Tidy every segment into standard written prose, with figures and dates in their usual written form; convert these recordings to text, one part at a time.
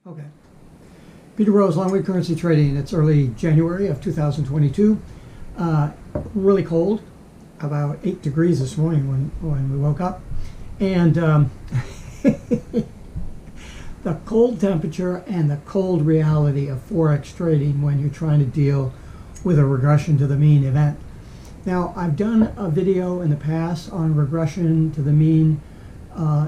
Okay. Peter Rose, Longwood Currency Trading. It's early January of 2022. Really cold, about 8 degrees this morning when we woke up. And the cold temperature and the cold reality of Forex trading when you're trying to deal with a regression to the mean event. Now, I've done a video in the past on regression to the mean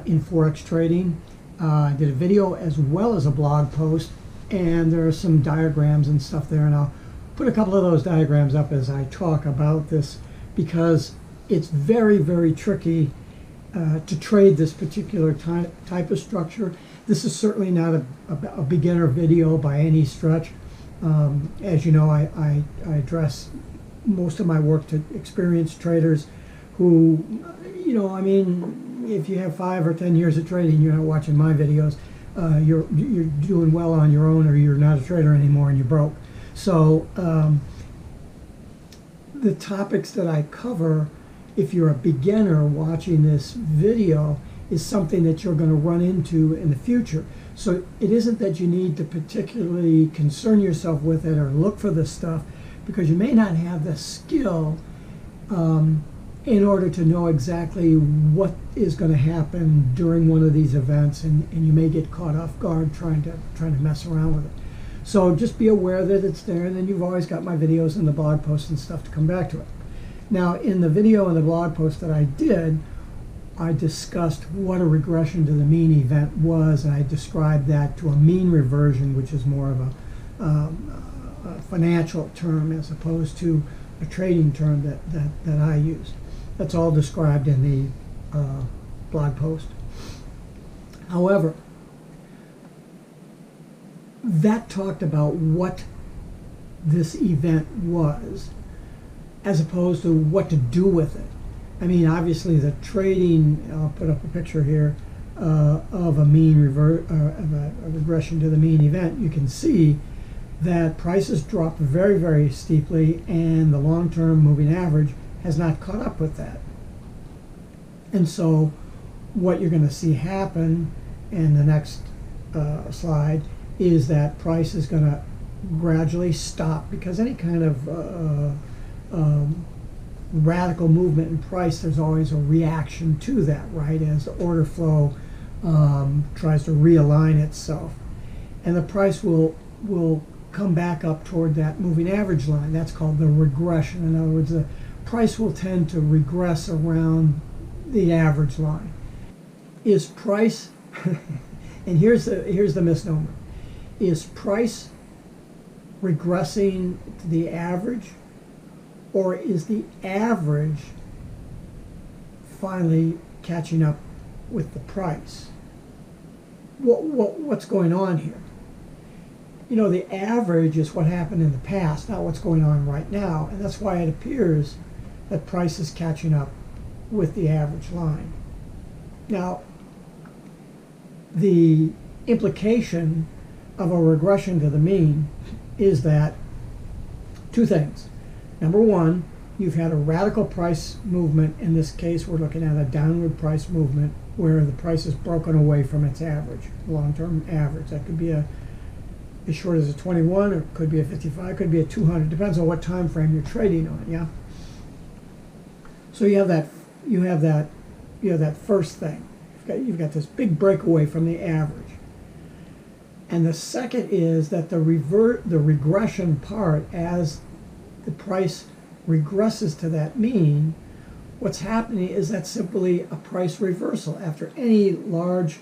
in Forex trading. I did a video as well as a blog post, and there are some diagrams and stuff there, and I'll put a couple of those diagrams up as I talk about this, because it's very, very tricky to trade this particular type of structure. This is certainly not a beginner video by any stretch. As you know, I address most of my work to experienced traders who, I mean, if you have 5 or 10 years of trading, you're not watching my videos. You're doing well on your own, or you're not a trader anymore and you're broke. So the topics that I cover, if you're a beginner watching this video, is something that you're going to run into in the future. So it isn't that you need to particularly concern yourself with it or look for this stuff, because you may not have the skill in order to know exactly what is going to happen during one of these events, and you may get caught off guard trying to mess around with it. So just be aware that it's there, and then you've always got my videos and the blog posts and stuff to come back to it. Now, in the video and the blog post that I did, I discussed what a regression to the mean event was, and I described that to a mean reversion, which is more of a financial term as opposed to a trading term that I use. That's all described in the blog post. However, that talked about what this event was, as opposed to what to do with it. I mean, obviously the trading, I'll put up a picture here of a regression to the mean event. You can see that prices dropped very, very steeply, and the long-term moving average has not caught up with that. And so what you're going to see happen in the next slide is that price is going to gradually stop, because any kind of radical movement in price, there's always a reaction to that, right, as the order flow tries to realign itself. And the price will come back up toward that moving average line. That's called the regression. In other words, the price will tend to regress around the average line. Is price, and here's the misnomer, is price regressing to the average, or is the average finally catching up with the price? What's going on here? You know, the average is what happened in the past, not what's going on right now, and that's why it appears that price is catching up with the average line. Now, the implication of a regression to the mean is that two things. Number one, you've had a radical price movement. In this case, we're looking at a downward price movement where the price is broken away from its average, long-term average. That could be as short as a 21, or it could be a 55, it could be a 200. Depends on what time frame you're trading on. Yeah. So you have that first thing. You've got this big breakaway from the average. And the second is that the regression part, as the price regresses to that mean, what's happening is that simply a price reversal. After any large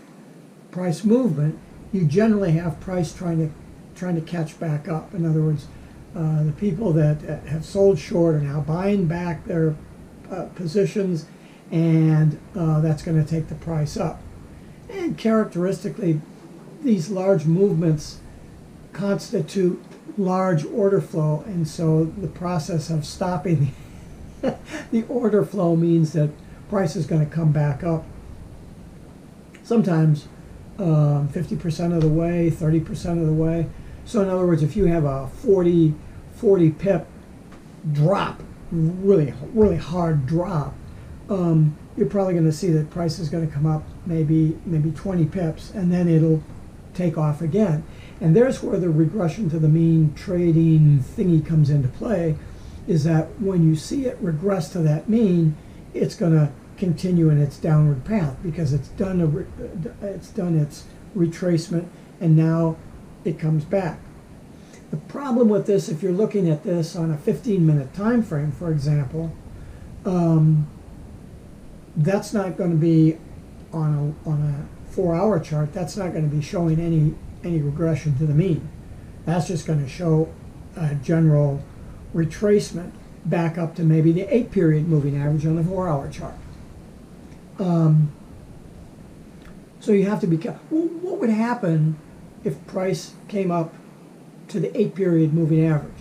price movement, you generally have price trying to catch back up. In other words, the people that have sold short are now buying back their positions, and that's going to take the price up. And characteristically, these large movements constitute large order flow, and so the process of stopping the order flow means that price is going to come back up. Sometimes 50% of the way, 30% of the way. So in other words, if you have a 40 pip drop, really hard drop, you're probably going to see that price is going to come up maybe 20 pips, and then it'll take off again. And there's where the regression to the mean trading thingy comes into play, is that when you see it regress to that mean, it's going to continue in its downward path because it's done its retracement, and now it comes back. The problem with this, if you're looking at this on a 15-minute time frame, for example, that's not going to be on a 4-hour chart. That's not going to be showing any regression to the mean. That's just going to show a general retracement back up to maybe the 8-period moving average on the 4-hour chart. So you have to be careful. What would happen if price came up to the 8-period moving average?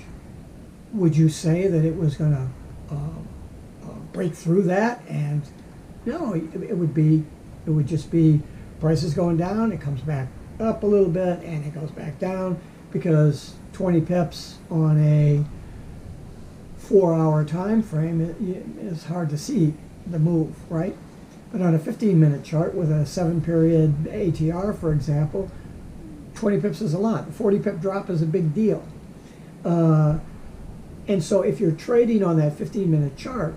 Would you say that it was going to break through that? And no, it would just be prices going down, it comes back up a little bit, and it goes back down, because 20 pips on a 4-hour time frame is hard to see the move, right? But on a 15-minute chart with a 7-period ATR, for example, 20 pips is a lot. A 40-pip drop is a big deal. And so if you're trading on that 15-minute chart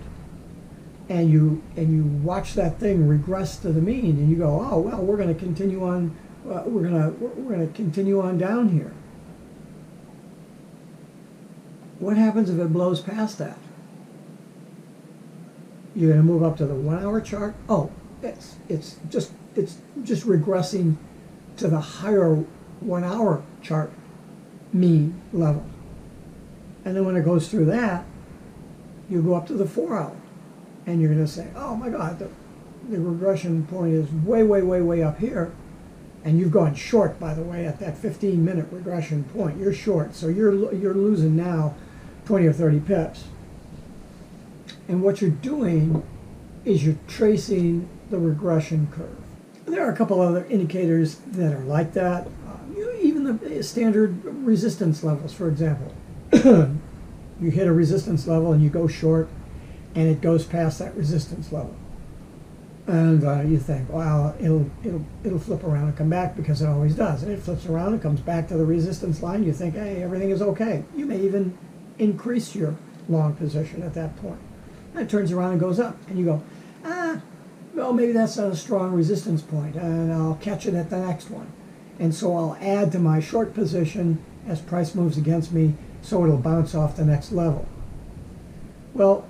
and you watch that thing regress to the mean, and you go, oh well, we're going to continue on. We're going to continue on down here. What happens if it blows past that? You're going to move up to the 1-hour chart. Oh, it's just regressing to the higher 1-hour chart mean level. And then when it goes through that, you go up to the 4-hour, and you're going to say, oh my God, the regression point is way, way, way, way up here. And you've gone short, by the way, at that 15-minute regression point. You're short, so you're losing now 20 or 30 pips. And what you're doing is you're tracing the regression curve. There are a couple other indicators that are like that. Even the standard resistance levels, for example. You hit a resistance level and you go short, and it goes past that resistance level. And you think, well, it'll flip around and come back, because it always does. And it flips around and comes back to the resistance line. You think, hey, everything is okay. You may even increase your long position at that point. And it turns around and goes up. And you go, well, maybe that's not a strong resistance point, and I'll catch it at the next one. And so I'll add to my short position as price moves against me, so it'll bounce off the next level. Well,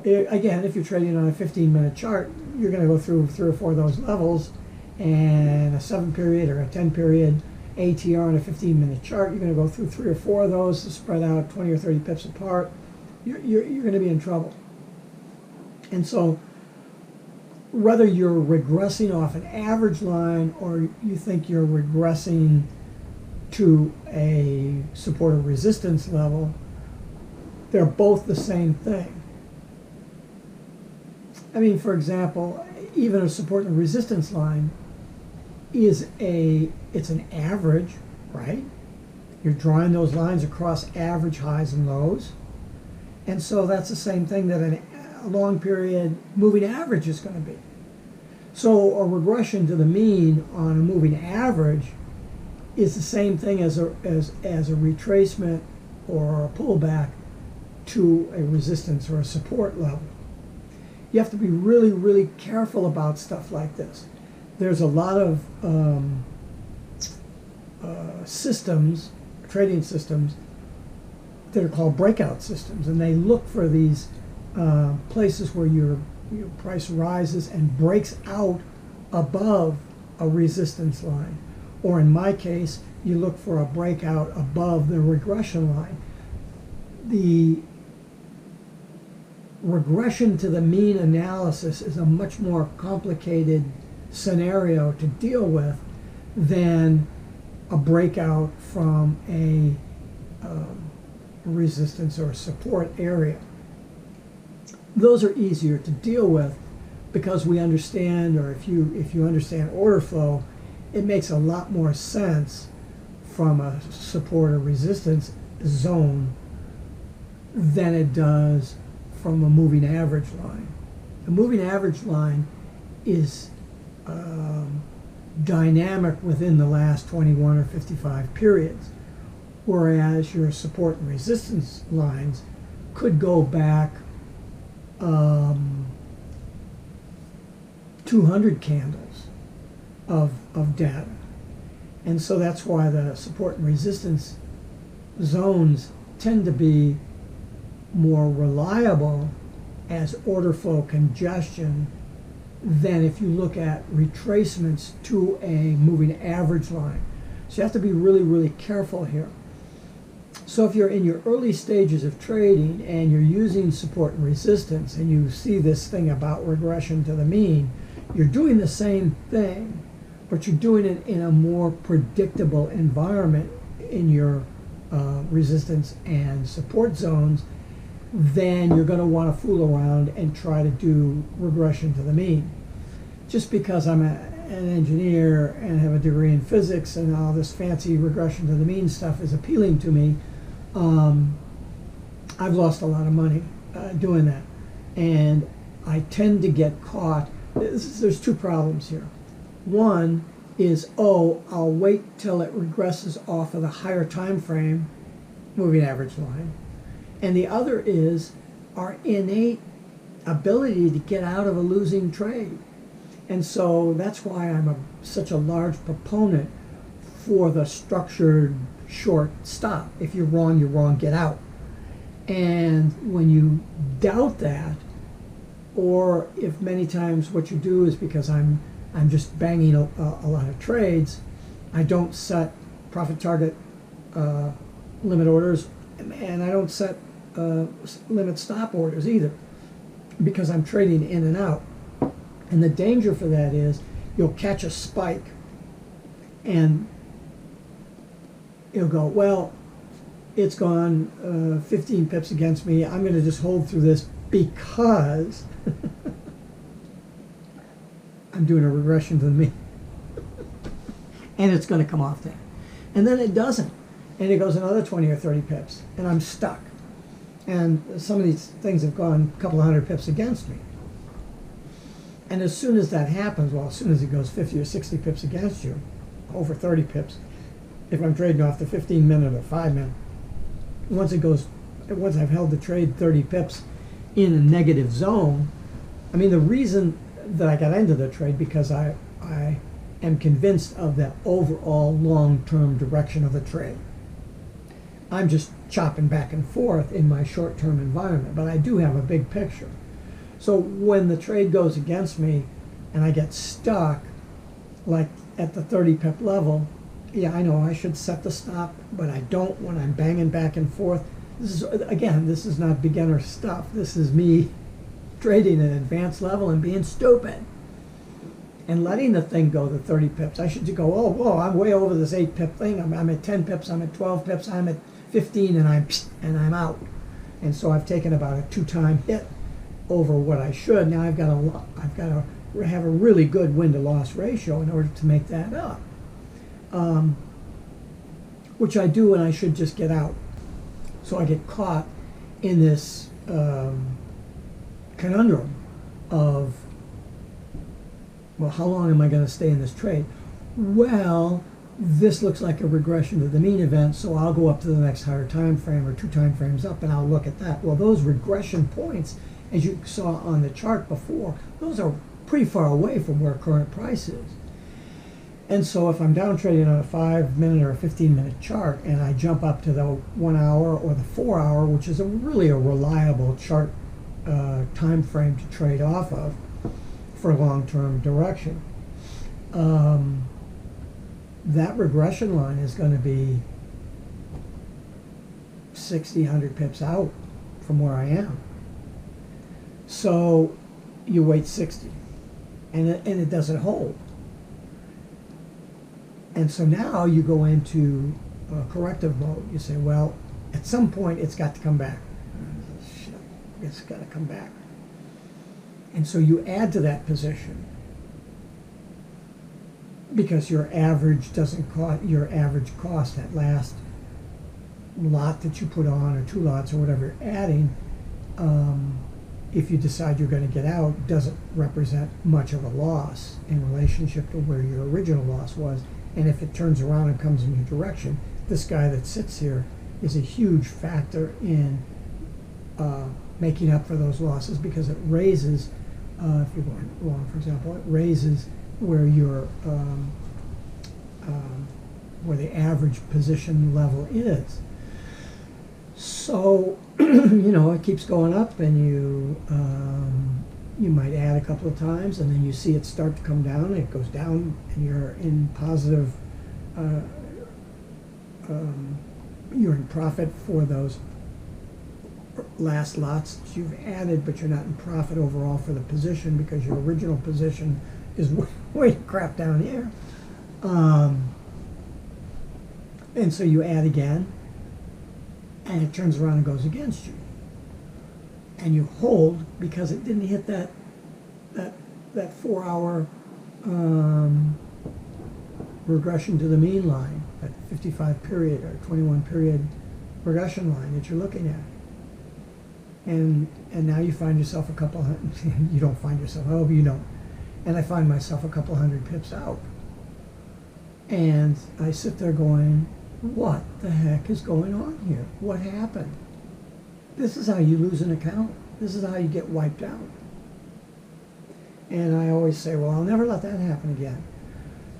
again, if you're trading on a 15-minute chart, you're going to go through 3 or 4 of those levels, and a 7-period or a 10-period ATR on a 15-minute chart, you're going to go through 3 or 4 of those to spread out 20 or 30 pips apart. You're going to be in trouble. And so whether you're regressing off an average line or you think you're regressing to a support or resistance level, they're both the same thing. I mean, for example, even a support and resistance line it's an average, right? You're drawing those lines across average highs and lows. And so that's the same thing that a long period moving average is going to be. So a regression to the mean on a moving average is the same thing as a retracement or a pullback to a resistance or a support level. You have to be really, really careful about stuff like this. There's a lot of systems, trading systems, that are called breakout systems, and they look for these places where your price rises and breaks out above a resistance line. Or in my case, you look for a breakout above the regression line. The regression to the mean analysis is a much more complicated scenario to deal with than a breakout from a resistance or support area. Those are easier to deal with because we understand, or if you understand order flow, it makes a lot more sense from a support or resistance zone than it does from a moving average line. The moving average line is dynamic within the last 21 or 55 periods, whereas your support and resistance lines could go back 200 candles of data. And so that's why the support and resistance zones tend to be more reliable as order flow congestion than if you look at retracements to a moving average line. So you have to be really, really careful here. So if you're in your early stages of trading and you're using support and resistance and you see this thing about regression to the mean, you're doing the same thing, but you're doing it in a more predictable environment in your resistance and support zones, then you're going to want to fool around and try to do regression to the mean. Just because I'm an engineer and have a degree in physics and all this fancy regression to the mean stuff is appealing to me, I've lost a lot of money doing that. And I tend to get caught. There's two problems here. One is, I'll wait till it regresses off of the higher time frame moving average line. And the other is our innate ability to get out of a losing trade. And so that's why I'm such a large proponent for the structured short stop. If you're wrong, get out. And when you doubt that, or if many times what you do is because I'm just banging a lot of trades, I don't set profit target limit orders, and I don't set limit stop orders either, because I'm trading in and out. And the danger for that is you'll catch a spike and you'll go, well, it's gone 15 pips against me. I'm going to just hold through this because I'm doing a regression to the mean. And it's going to come off that. And then it doesn't. And it goes another 20 or 30 pips. And I'm stuck. And some of these things have gone a couple of hundred pips against me. And as soon as that happens, well, as soon as it goes 50 or 60 pips against you, over 30 pips, if I'm trading off the 15-minute or 5-minute, once I've held the trade 30 pips in a negative zone, I mean, the reason that I got into the trade because I am convinced of the overall long-term direction of the trade. I'm just chopping back and forth in my short-term environment, but I do have a big picture. So when the trade goes against me and I get stuck, like at the 30 pip level, yeah, I know I should set the stop, but I don't when I'm banging back and forth. This is not beginner stuff. This is me trading at an advanced level and being stupid and letting the thing go to 30 pips. I should just go, oh, whoa, I'm way over this 8 pip thing. I'm at 10 pips, I'm at 12 pips, I'm at 15, and I'm out. And so I've taken about a 2-time hit over what I should. Now I've got to have a really good win-to-loss ratio in order to make that up, which I do, and I should just get out. So I get caught in this conundrum of, well, how long am I going to stay in this trade? Well, this looks like a regression to the mean event, so I'll go up to the next higher time frame or 2 time frames up, and I'll look at that. Well, those regression points, as you saw on the chart before, those are pretty far away from where current price is. And so if I'm down trading on a 5-minute or a 15-minute chart and I jump up to the 1 hour or the 4 hour, which is really a reliable chart time frame to trade off of for long-term direction, that regression line is going to be 60, 100 pips out from where I am. So you wait 60, and it doesn't hold. And so now you go into corrective mode. You say, well, at some point it's got to come back. Shit, it's got to come back. And so you add to that position because your average doesn't cost, your average cost, that last lot that you put on, or 2 lots or whatever you're adding, if you decide you're going to get out, doesn't represent much of a loss in relationship to where your original loss was. And if it turns around and comes in your direction, this guy that sits here is a huge factor in making up for those losses, because it raises, if you're going long, for example, it raises where your where the average position level is. So, you know, it keeps going up, and you might add a couple of times, and then you see it start to come down, and it goes down, and you're in positive, you're in profit for those last lots that you've added, but you're not in profit overall for the position, because your original position is way crap down here. And so you add again, and it turns around and goes against you. And you hold because it didn't hit that 4-hour regression to the mean line, that 55 period or 21 period regression line that you're looking at. And now you find yourself a couple hundred, you don't find yourself, oh, you don't. And I find myself a couple hundred pips out. And I sit there going, what the heck is going on here? What happened? This is how you lose an account. This is how you get wiped out. And I always say, well, I'll never let that happen again.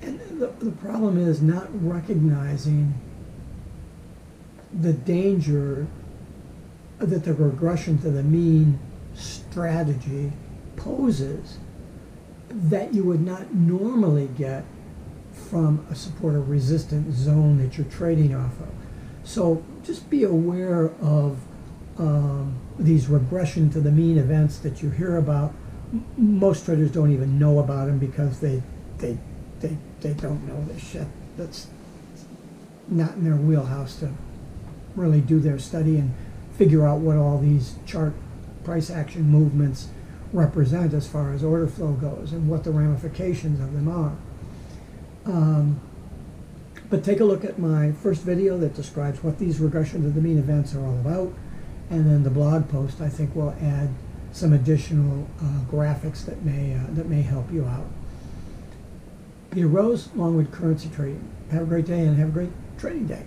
And the problem is not recognizing the danger that the regression to the mean strategy poses that you would not normally get from a support or resistance zone that you're trading off of. So just be aware of these regression to the mean events that you hear about. Most traders don't even know about them because they don't know this shit. That's not in their wheelhouse to really do their study and figure out what all these chart price action movements represent as far as order flow goes and what the ramifications of them are. But take a look at my first video that describes what these regression to the mean events are all about, and then the blog post I think will add some additional graphics that may help you out. Peter Rose, Longwood Currency Trading. Have a great day and have a great trading day.